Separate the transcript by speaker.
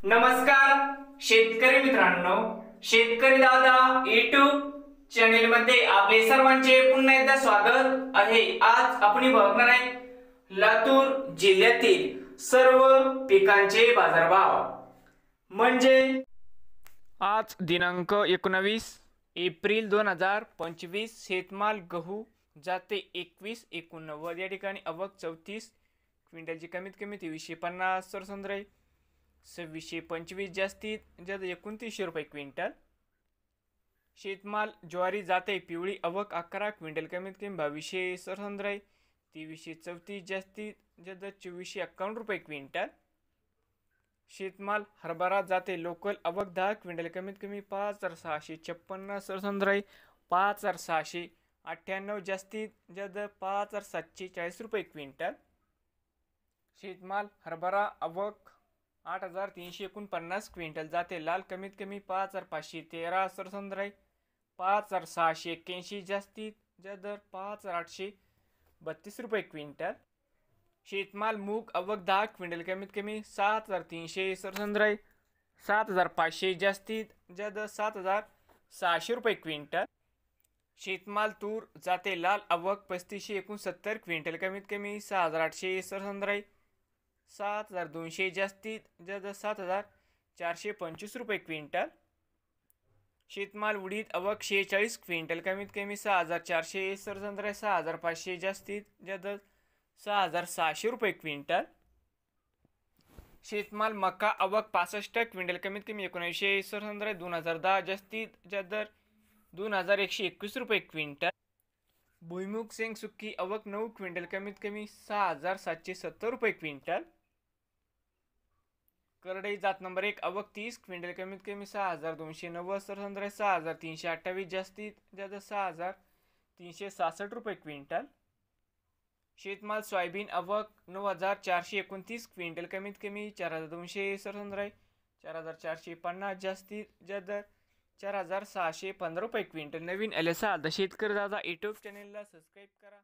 Speaker 1: नमस्कार शेतकरी मित्रांनो, शेतकरी दादा YouTube चॅनेल मध्ये आपले सर्वांचे पुन्हा एकदा स्वागत आहे। आज आपण बघणार आहे लातूर जिल्ह्यातील सर्व पिकांचे बाजारभाव। म्हणजे आज दिनांक 19 एप्रिल 2025 शेतमाल गहू जाते 2189 या ठिकाणी आवक 34 क्विंटलची कमीत कमी 2350 सरसंद्राई 2625 जास्तीत जास्त 2900 रुपये क्विंटल। शेतमाल ज्वारी जाते पिवळी आवक 11 क्विंटल कमीत कमी 2200 सरसंद्राई 2334 जास्तीत जास्त 2451 रुपये क्विंटल। शेतमाल हरभरा जाते लोकल आवक 10 क्विंटल कमीत कमी 5656 सरसंद्राई 5698 जास्तीत जास्त 5740 रुपये क्विंटल। शेतमाल हरभरा आवक 8349 क्विंटल जाते लाल कमीत कमी 5513 सरसंद्राई 5681 जास्तीत जास्त 5832 रुपये क्विंटल। शेतमाल मूग आवक 10 क्विंटल कमीत कमी 7300 सरसंद्राई 7500 जास्तीत जास्त 7600 रुपये क्विंटल। शेतमाल तूर जाते लाल आवक 3569 क्विंटल कमीत कमी 6800 सरसंद्राई 7200 जास्तीत जास्त 7425 रुपये क्विंटल। शेतमाल उडीद आवक 46 क्विंटल कमीत कमी 6400 सरसंद्राई 6500 जास्तीत जास्त 6600 रुपये क्विंटल। शेतमाल मका आवक 65 क्विंटल कमीत कमी 1900 सरसंद्राई 2010 जास्तीत जास्त 2121 रुपये क्विंटल। भुईमुग शेंग सुकी आवक 9 क्विंटल कमीत कमी 6770 रुपये क्विंटल। करडई जात नंबर 1 आवक 30 क्विंटल कमीत कमी 6290 सरसंद्राई 6328 जास्तीत जास्त 6366 रुपये क्विंटल। शेतमाल सोयाबीन आवक 9429 क्विंटल कमीत कमी 4200 सरसंद्राई 4450 जास्तीत जास्त 4615 रुपये क्विंटल। नवीन आलेला शेतकरी दादा YouTube चॅनेलला सबस्क्राइब करा।